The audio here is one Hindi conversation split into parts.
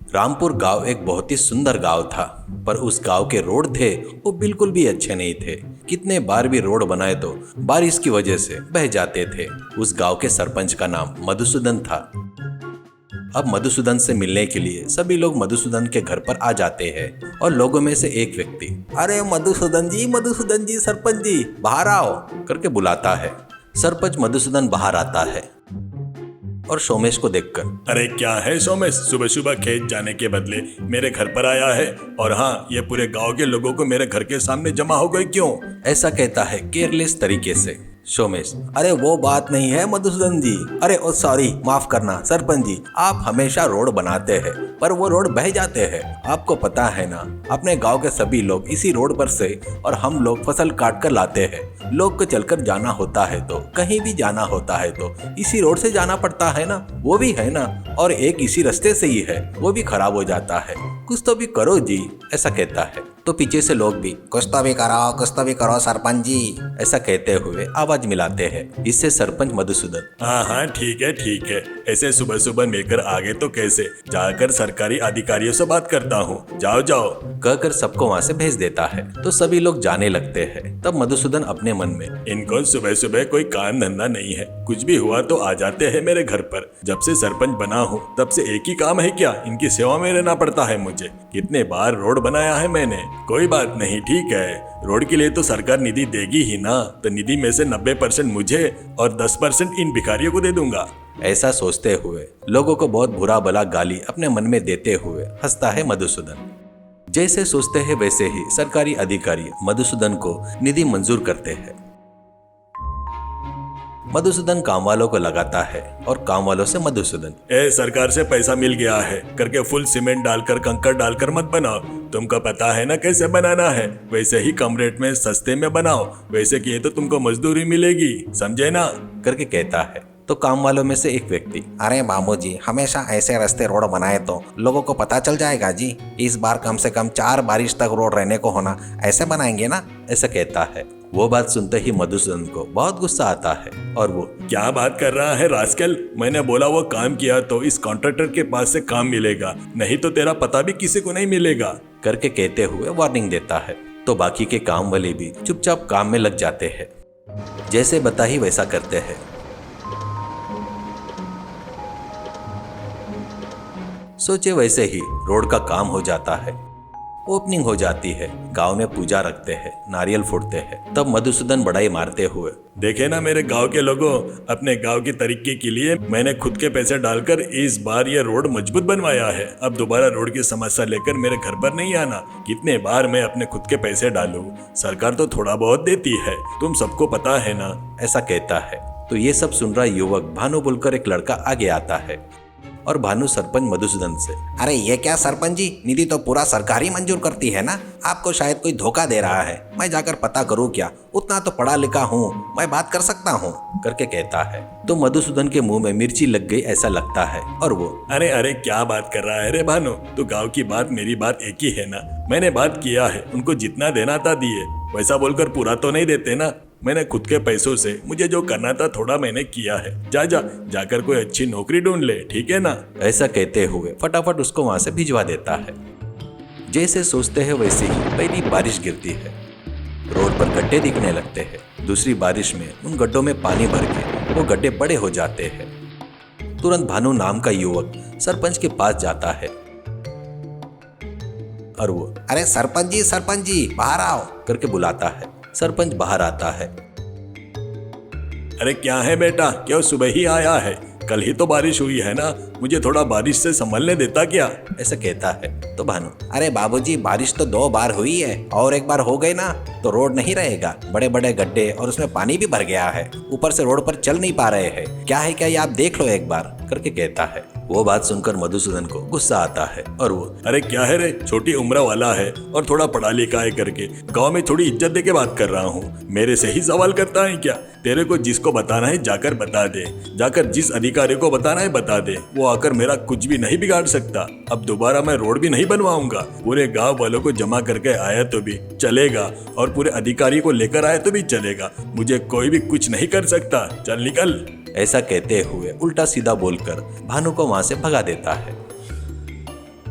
रामपुर गांव एक बहुत ही सुंदर गांव था, पर उस गांव के रोड थे वो बिल्कुल भी अच्छे नहीं थे। कितने बार भी रोड बनाए तो बारिश की वजह से बह जाते थे। उस गांव के सरपंच का नाम मधुसूदन था। अब मधुसूदन से मिलने के लिए सभी लोग मधुसूदन के घर पर आ जाते हैं और लोगों में से एक व्यक्ति, अरे मधुसूदन जी सरपंच जी बाहर आओ करके बुलाता है। सरपंच मधुसूदन बाहर आता है और सोमेश को देखकर, अरे क्या है सोमेश, सुबह सुबह खेत जाने के बदले मेरे घर पर आया है। और हाँ, ये पूरे गांव के लोगों को मेरे घर के सामने जमा हो गए क्यों? ऐसा कहता है केयरलेस तरीके से सोमेश। अरे वो बात नहीं है मधुसूदन जी, अरे ओ सॉरी माफ करना सरपंच जी, आप हमेशा रोड बनाते हैं पर वो रोड बह जाते हैं। आपको पता है ना, अपने गांव के सभी लोग इसी रोड पर से और हम लोग फसल काट कर लाते हैं। लोग को चलकर जाना होता है तो कहीं भी जाना होता है तो इसी रोड से जाना पड़ता है ना, वो भी है ना, और एक इसी रास्ते से ही है, वो भी खराब हो जाता है। कुछ तो भी करो जी, ऐसा कहता है। तो पीछे से लोग भी कुछ तो भी करो सरपंच जी, ऐसा कहते हुए आवाज मिलाते हैं। इससे सरपंच मधुसूदन, हाँ हाँ ठीक है, ऐसे सुबह सुबह लेकर आगे तो कैसे, जाकर सरकारी अधिकारियों से बात करता हूँ, जाओ जाओ कहकर सबको वहाँ से भेज देता है। तो सभी लोग जाने लगते हैं। तब मधुसूदन अपने मन में, इनको सुबह सुबह कोई काम धंधा नहीं है, कुछ भी हुआ तो आ जाते हैं मेरे घर पर। जब से सरपंच बना हूँ तब से एक ही काम है क्या, इनकी सेवा में रहना पड़ता है मुझे। कितने बार रोड बनाया है मैंने, कोई बात नहीं, ठीक है, रोड के लिए तो सरकार निधि देगी ही ना, तो निधि में से 90% मुझे और 10% इन भिखारियों को दे दूंगा। ऐसा सोचते हुए लोगों को बहुत बुरा भला गाली अपने मन में देते हुए हंसता है मधुसूदन। जैसे सोचते हैं वैसे ही सरकारी अधिकारी मधुसूदन को निधि मंजूर करते हैं। मधुसूदन काम वालों को लगाता है और काम वालों से मधुसूदन, सरकार से पैसा मिल गया है करके फुल सीमेंट डालकर कंकड़ डालकर मत बनाओ, तुमको पता है ना कैसे बनाना है, वैसे ही कम रेट में सस्ते में बनाओ, वैसे किए तो तुमको मजदूरी मिलेगी, समझे ना, करके कहता है। तो काम वालों में से एक व्यक्ति, अरे बाबूजी, हमेशा ऐसे रास्ते रोड बनाए तो लोगों को पता चल जाएगा जी। इस बार कम से कम 4 बारिश तक रोड रहने को होना, ऐसे बनाएंगे ना, ऐसा कहता है। वो बात सुनते ही मधुसूदन को बहुत गुस्सा आता है और वो, क्या बात कर रहा है रास्कल, मैंने बोला वो काम किया तो इस कॉन्ट्रैक्टर के पास से काम मिलेगा, नहीं तो तेरा पता भी किसी को नहीं मिलेगा, करके कहते हुए वार्निंग देता है। तो बाकी के काम वाले भी चुपचाप काम में लग जाते हैं। जैसे बता ही वैसा करते हैं। सोचे वैसे ही रोड का काम हो जाता है। ओपनिंग हो जाती है। गांव में पूजा रखते हैं, नारियल फोड़ते हैं। तब मधुसूदन बड़ाई मारते हुए, देखे ना मेरे गांव के लोगों, अपने गांव की तरक्की के लिए मैंने खुद के पैसे डालकर इस बार ये रोड मजबूत बनवाया है। अब दोबारा रोड की समस्या लेकर मेरे घर पर नहीं आना। कितने बार मैं अपने खुद के पैसे डालूं, सरकार तो थोड़ा बहुत देती है, तुम सबको पता है ना, ऐसा कहता है। तो ये सब सुन रहा युवक भानु बोलकर एक लड़का आगे आता है और भानु सरपंच मधुसूदन से, अरे ये क्या सरपंच जी, निधि तो पूरा सरकार ही मंजूर करती है ना, आपको शायद कोई धोखा दे रहा है, मैं जाकर पता करूं क्या, उतना तो पढ़ा लिखा हूँ, मैं बात कर सकता हूँ, करके कहता है। तो मधुसूदन के मुंह में मिर्ची लग गई ऐसा लगता है और वो, अरे अरे क्या बात कर रहा है रे भानु, तो गाँव की बात मेरी बात एक ही है ना, मैंने बात किया है, उनको जितना देना था दिए, वैसा बोलकर पूरा तो नहीं देते ना, मैंने खुद के पैसों से मुझे जो करना था थोड़ा मैंने किया है, जाकर कोई अच्छी नौकरी ढूंढ ले, ठीक है ना, ऐसा कहते हुए फटाफट उसको वहां से भिजवा देता है। जैसे सोचते हैं वैसे ही पहली बारिश गिरती है, रोड पर गड्ढे दिखने लगते हैं। दूसरी बारिश में उन गड्ढों में पानी भर के वो गड्ढे बड़े हो जाते हैं। तुरंत भानु नाम का युवक सरपंच के पास जाता है और वो, अरे सरपंच जी बाहर आओ, करके बुलाता है। सरपंच बाहर आता है। अरे क्या है बेटा, क्या सुबह ही आया है, कल ही तो बारिश हुई है ना, मुझे थोड़ा बारिश से संभलने देता क्या, ऐसा कहता है। तो भानु, अरे बाबूजी, बारिश तो 2 बार हुई है और एक बार हो गई ना तो रोड नहीं रहेगा, बड़े बड़े गड्ढे और उसमें पानी भी भर गया है, ऊपर से रोड पर चल नहीं पा रहे हैं, क्या है क्या ये आप देख लो एक बार, करके कहता है। वो बात सुनकर मधुसूदन को गुस्सा आता है और वो, अरे क्या है रे, छोटी उम्र वाला है और थोड़ा पढ़ा लिखा है करके गांव में थोड़ी इज्जत दे के बात कर रहा हूँ, मेरे से ही सवाल करता है क्या, तेरे को जिसको बताना है जाकर बता दे, जाकर जिस अधिकारी को बताना है बता दे, वो आकर मेरा कुछ भी नहीं बिगाड़ सकता। अब दोबारा मैं रोड भी नहीं बनवाऊंगा, पूरे गांव वालों को जमा करके आया तो भी चलेगा और पूरे अधिकारी को लेकर आया तो भी चलेगा, मुझे कोई भी कुछ नहीं कर सकता, चल निकल, ऐसा कहते हुए उल्टा सीधा बोलकर भानु को वहां से भगा देता है।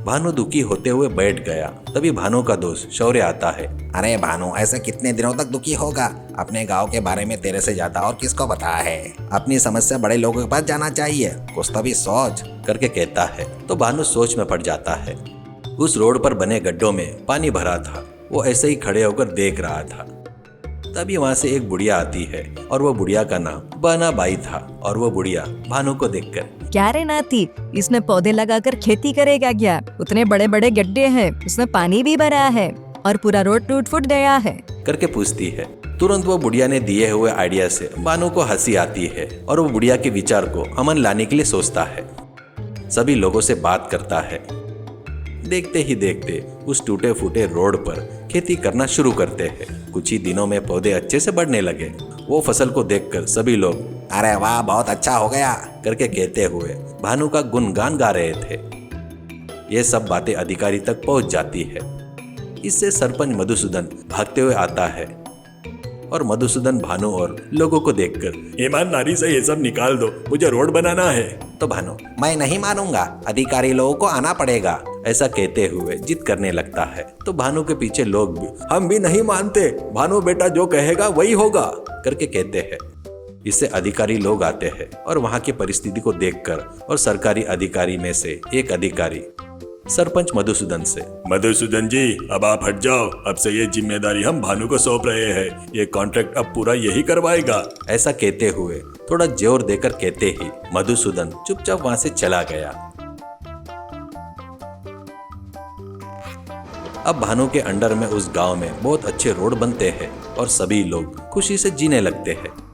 भानु दुखी होते हुए बैठ गया। तभी भानु का दोस्त शौर्य आता है। अरे भानु, ऐसे कितने दिनों तक दुखी होगा? अपने गांव के बारे में तेरे से ज्यादा और किसको पता है? अपनी समस्या बड़े लोगों के पास जाना चाहिए, कुछ तो भी सोच, करके कहता है। तो भानु सोच में पड़ जाता है। उस रोड पर बने गड्ढों में पानी भरा था। वो ऐसे ही खड़े होकर देख रहा था। तभी वहां से एक बुढ़िया आती है और वो बुढ़िया का नाम बना बाई था। और वो बुढ़िया भानु को देखकर, क्या रे नाती, इसमें पौधे लगाकर खेती करेगा क्या? उतने बड़े बड़े गड्ढे हैं, उसमें पानी भी भरा है और पूरा रोड टूट फूट गया है, करके पूछती है। तुरंत वो बुढ़िया ने दिए हुए आइडिया से भानु को हंसी आती है और वो बुढ़िया के विचार को अमन लाने के लिए सोचता है। सभी लोगों से बात करता है। देखते ही देखते उस टूटे फूटे रोड पर खेती करना शुरू करते हैं। कुछ ही दिनों में पौधे अच्छे से बढ़ने लगे। वो फसल को देखकर सभी लोग अरे वाह, बहुत अच्छा हो गया करके कहते हुए भानु का गुणगान गा रहे थे। ये सब बातें अधिकारी तक पहुंच जाती है। इससे सरपंच मधुसूदन भागते हुए आता है और मधुसूदन भानु और लोगों को देखकर, ईमानदारी से ये सब निकाल दो, मुझे रोड बनाना है। तो भानु मैं नहीं मानूंगा, अधिकारी लोगों को आना पड़ेगा, ऐसा कहते हुए जिद करने लगता है। तो भानु के पीछे लोग भी, हम भी नहीं मानते, भानु बेटा जो कहेगा वही होगा, करके कहते हैं। इससे अधिकारी लोग आते हैं और वहां की परिस्थिति को देखकर और सरकारी अधिकारी में से एक अधिकारी सरपंच मधुसूदन से, मधुसूदन जी, अब आप हट जाओ, अब से ये जिम्मेदारी हम भानु को सौंप रहे हैं, ये कॉन्ट्रैक्ट अब पूरा यही करवाएगा। ऐसा कहते हुए थोड़ा जोर देकर कहते ही मधुसूदन चुपचाप वहां से चला गया। अब भानु के अंडर में उस गांव में बहुत अच्छे रोड बनते हैं और सभी लोग खुशी से जीने लगते हैं।